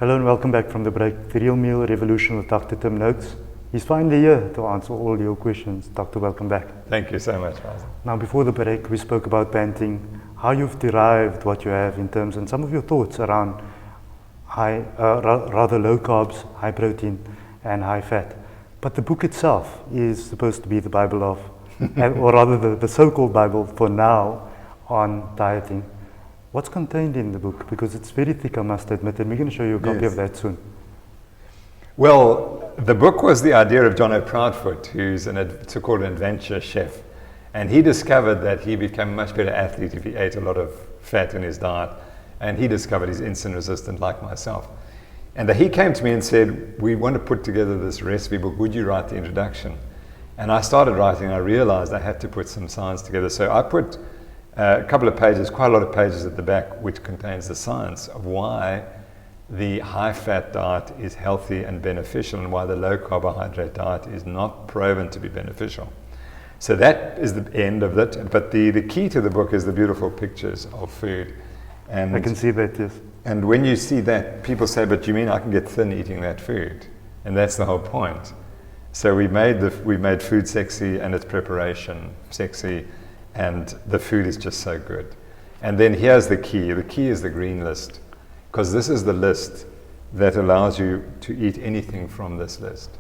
Hello and welcome back from the break. The Real Meal Revolution with Dr. Tim Noakes. He's finally here to answer all your questions. Doctor, welcome back. Thank you so much, Faizal. Now, before the break, we spoke about panting, how you've derived what you have in terms, and some of your thoughts around rather low carbs, high protein, and high fat. But the book itself is supposed to be the Bible of, or rather the so-called Bible for now on dieting. What's contained in the book? Because it's very thick, I must admit, and we're going to show you a copy of that soon. Well, the book was the idea of John O'Proudfoot, who's a so-called adventure chef. And he discovered that he became a much better athlete if he ate a lot of fat in his diet. And he discovered he's insulin resistant like myself. And he came to me and said, we want to put together this recipe book. Would you write the introduction? And I started writing. I realized I had to put some science together. So I put a couple of pages, quite a lot of pages at the back, which contains the science of why the high-fat diet is healthy and beneficial and why the low-carbohydrate diet is not proven to be beneficial. So that is the end of it. But the key to the book is the beautiful pictures of food. And I can see that, yes. And when you see that, people say, but you mean I can get thin eating that food? And that's the whole point. So we made food sexy and its preparation sexy, and the food is just so good. And then here's the key. The key is the green list, because this is the list that allows you to eat anything from this list.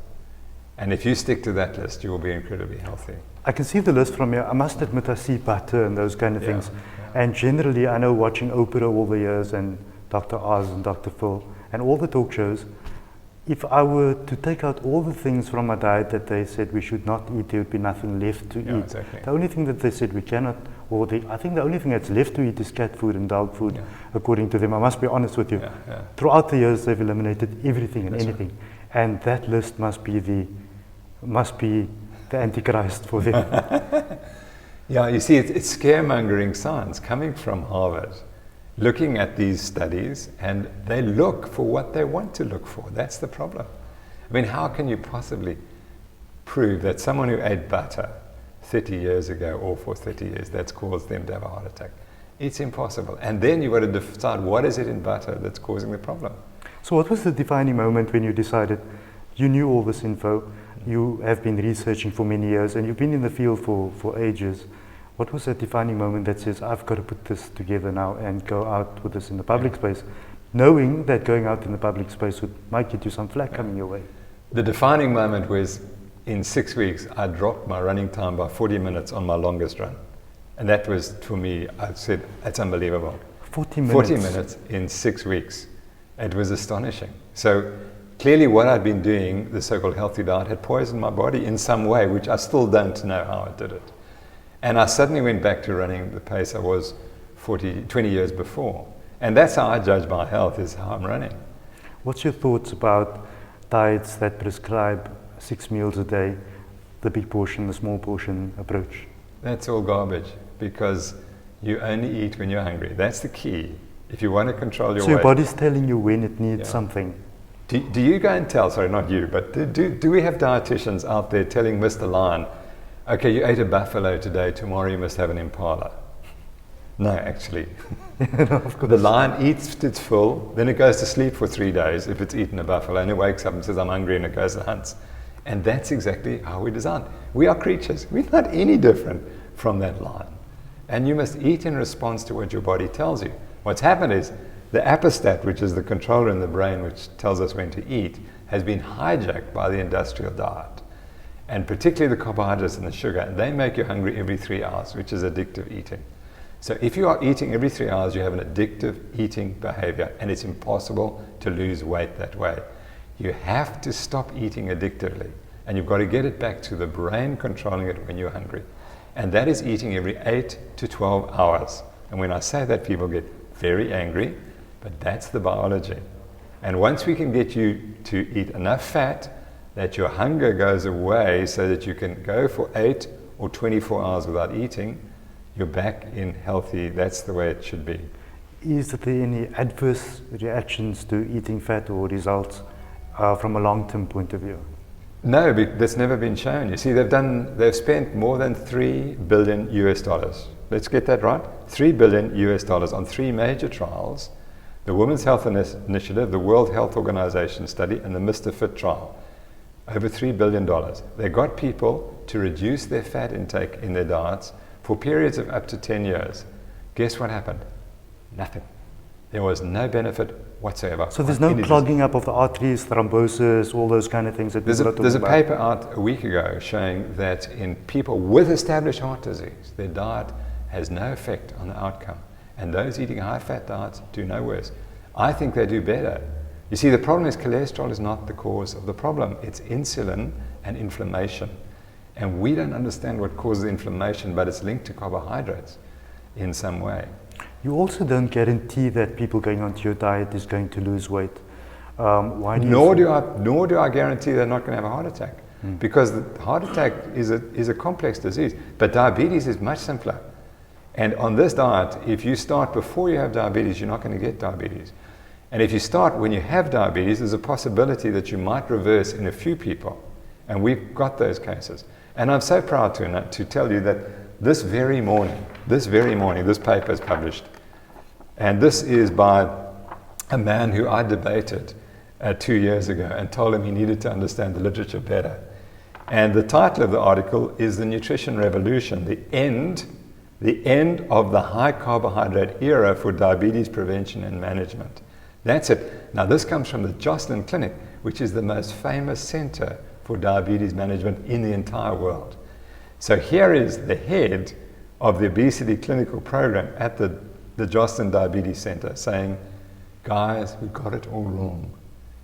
And if you stick to that list, you will be incredibly healthy. I can see the list from here. I must admit I see butter and those kind of things. Yeah. And generally, I know watching Oprah all the years and Dr. Oz and Dr. Phil and all the talk shows, if I were to take out all the things from my diet that they said we should not eat, there would be nothing left to eat. Exactly. The only thing that they said we cannot, I think the only thing that's left to eat is cat food and dog food, according to them. I must be honest with you. Throughout the years, they've eliminated everything and anything. Right. And that list must be the Antichrist for them. Yeah, you see, it's scaremongering science coming from Harvard, looking at these studies, and they look for what they want to look for. That's the problem. I mean, how can you possibly prove that someone who ate butter 30 years ago or for 30 years, that's caused them to have a heart attack? It's impossible. And then you've got to decide what is it in butter that's causing the problem. So what was the defining moment when you decided, you knew all this info, you have been researching for many years, and you've been in the field for ages. What was that defining moment that says, I've got to put this together now and go out with this in the public space, knowing that going out in the public space might get you some flack coming your way? The defining moment was in 6 weeks, I dropped my running time by 40 minutes on my longest run. And that was, for me, I said, that's unbelievable. 40 minutes? 40 minutes in 6 weeks. It was astonishing. So clearly what I'd been doing, the so-called healthy diet, had poisoned my body in some way, which I still don't know how it did it. And I suddenly went back to running the pace I was 20 years before. And that's how I judge my health, is how I'm running. What's your thoughts about diets that prescribe 6 meals a day, the big portion, the small portion approach? That's all garbage, because you only eat when you're hungry. That's the key. If you want to control your weight. So your body's telling you when it needs something. Do you go and tell, sorry, not you, but do we have dietitians out there telling Mr. Lion, okay, you ate a buffalo today, tomorrow you must have an impala? No, actually. No, of course. The lion eats its full, then it goes to sleep for 3 days if it's eaten a buffalo, and it wakes up and says, I'm hungry, and it goes and hunts. And that's exactly how we're designed. We are creatures. We're not any different from that lion. And you must eat in response to what your body tells you. What's happened is the apostat, which is the controller in the brain which tells us when to eat, has been hijacked by the industrial diet. And particularly the carbohydrates and the sugar, and they make you hungry every 3 hours, which is addictive eating. So if you are eating every 3 hours, you have an addictive eating behavior, and it's impossible to lose weight that way. You have to stop eating addictively, and you've got to get it back to the brain controlling it when you're hungry. And that is eating every 8 to 12 hours. And when I say that, people get very angry, but that's the biology. And once we can get you to eat enough fat that your hunger goes away so that you can go for 8 or 24 hours without eating, you're back in healthy. That's the way it should be. Is there any adverse reactions to eating fat or results from a long-term point of view? No, that's never been shown. You see, they've spent more than $3 billion US. Let's get that right. $3 billion US on 3 major trials the Women's Health Initiative, the World Health Organization study, and the Mr. Fit trial. Over $3 billion. They got people to reduce their fat intake in their diets for periods of up to 10 years. Guess what happened? Nothing. There was no benefit whatsoever. So there's no clogging up of the arteries, thrombosis, all those kind of things that there's a paper out a week ago showing that in people with established heart disease, their diet has no effect on the outcome. And those eating high-fat diets do no worse. I think they do better. You see, the problem is cholesterol is not the cause of the problem. It's insulin and inflammation. And we don't understand what causes inflammation, but it's linked to carbohydrates in some way. You also don't guarantee that people going onto your diet is going to lose weight. Why do nor do I guarantee they're not going to have a heart attack. Because the heart attack is a complex disease. But diabetes is much simpler. And on this diet, if you start before you have diabetes, you're not going to get diabetes. And if you start when you have diabetes, there's a possibility that you might reverse in a few people. And we've got those cases. And I'm so proud to tell you that this very morning, this paper is published. And this is by a man who I debated 2 years ago and told him he needed to understand the literature better. And the title of the article is The Nutrition Revolution, the end of the high carbohydrate era for diabetes prevention and management. That's it. Now this comes from the Joslin Clinic, which is the most famous center for diabetes management in the entire world. So here is the head of the obesity clinical program at the Joslin Diabetes Center saying, guys, we got it all wrong.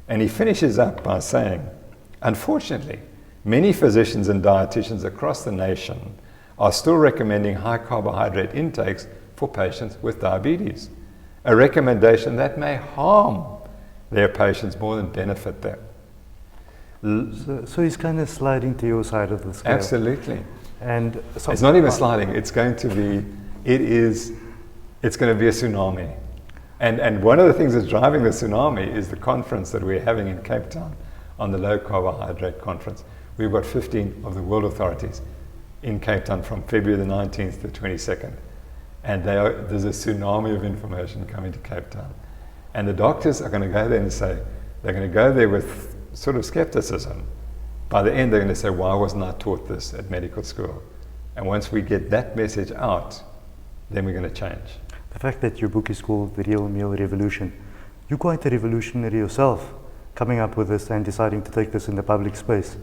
And he finishes up by saying, unfortunately, many physicians and dietitians across the nation are still recommending high carbohydrate intakes for patients with diabetes, a recommendation that may harm their patients more than benefit them. So he's kind of sliding to your side of the scale. Absolutely. And so it's not even sliding. It's going to be a tsunami. And one of the things that's driving the tsunami is the conference that we're having in Cape Town on the low carbohydrate conference. We've got 15 of the world authorities in Cape Town from February the 19th to the 22nd. And there's a tsunami of information coming to Cape Town. And the doctors are going to go there and say, they're going to go there with sort of skepticism. By the end, they're going to say, why wasn't I taught this at medical school? And once we get that message out, then we're going to change. The fact that your book is called The Real Meal Revolution, you're quite a revolutionary yourself, coming up with this and deciding to take this in the public space.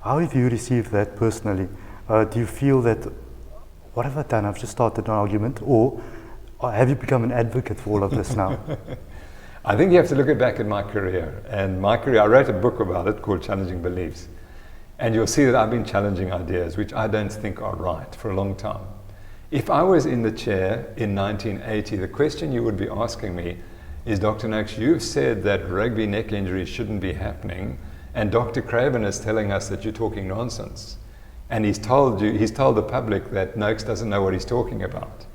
How have you received that personally? Do you feel that, what have I done? I've just started an argument, or have you become an advocate for all of this now? I think you have to look back at my career. And my career, I wrote a book about it called Challenging Beliefs. And you'll see that I've been challenging ideas which I don't think are right for a long time. If I was in the chair in 1980, the question you would be asking me is, Dr. Noakes, you've said that rugby neck injuries shouldn't be happening, and Dr. Craven is telling us that you're talking nonsense. And he's told the public that Noakes doesn't know what he's talking about.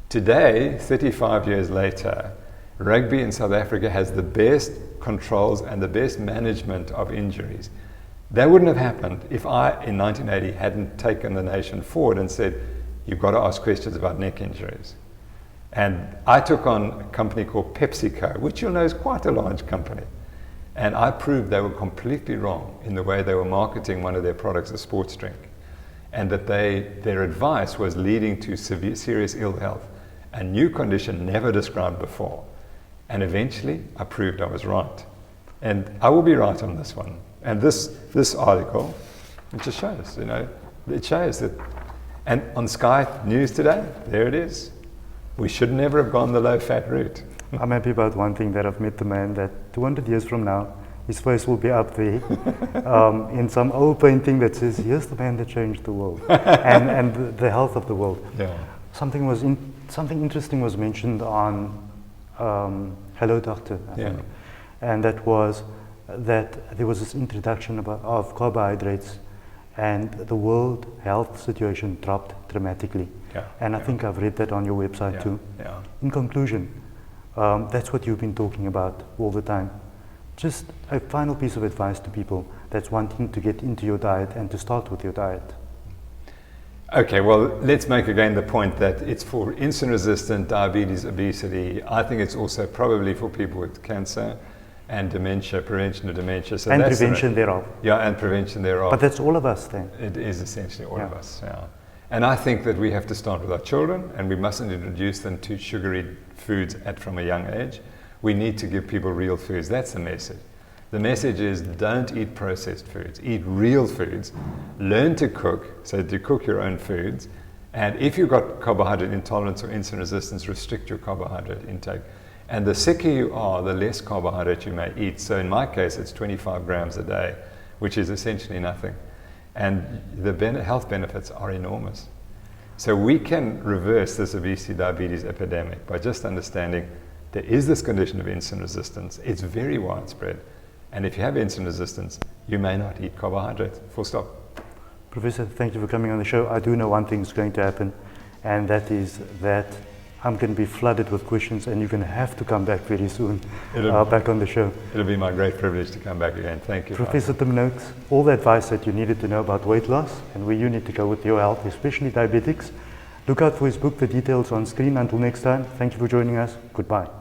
Today, 35 years later, rugby in South Africa has the best controls and the best management of injuries. That wouldn't have happened if I, in 1980, hadn't taken the nation forward and said, you've got to ask questions about neck injuries. And I took on a company called PepsiCo, which you'll know is quite a large company. And I proved they were completely wrong in the way they were marketing one of their products, a sports drink. And that their advice was leading to serious ill health, a new condition never described before. And eventually, I proved I was right. And I will be right on this one. And this article, it just shows, it shows that. And on Sky News today, there it is. We should never have gone the low-fat route. I'm happy about one thing, that I've met the man that 200 years from now, his face will be up there in some old painting that says, here's the man that changed the world and the health of the world. Yeah. Something interesting was mentioned on Hello Doctor, I think. And that was that there was this introduction of carbohydrates, and the world health situation dropped dramatically. Yeah. And I think I've read that on your website too. Yeah. In conclusion, that's what you've been talking about all the time. Just a final piece of advice to people that's wanting to get into your diet and to start with your diet. Okay, well, let's make again the point that it's for insulin-resistant diabetes, obesity. I think it's also probably for people with cancer and dementia, prevention of dementia. So and that's prevention thereof. Yeah, and prevention thereof. But that's all of us then. It is essentially all of us, yeah. And I think that we have to start with our children, and we mustn't introduce them to sugary foods from a young age. We need to give people real foods. That's the message. The message is don't eat processed foods. Eat real foods. Learn to cook, so to cook your own foods. And if you've got carbohydrate intolerance or insulin resistance, restrict your carbohydrate intake. And the sicker you are, the less carbohydrate you may eat. So in my case, it's 25 grams a day, which is essentially nothing. And the health benefits are enormous. So we can reverse this obesity diabetes epidemic by just understanding there is this condition of insulin resistance. It's very widespread. And if you have insulin resistance, you may not eat carbohydrates. Full stop. Professor, thank you for coming on the show. I do know one thing is going to happen, and that is that I'm going to be flooded with questions, and you're going to have to come back very soon, back on the show. It'll be my great privilege to come back again. Thank you. Professor Tim Noakes, all the advice that you needed to know about weight loss and where you need to go with your health, especially diabetics. Look out for his book. The details on screen. Until next time, thank you for joining us. Goodbye.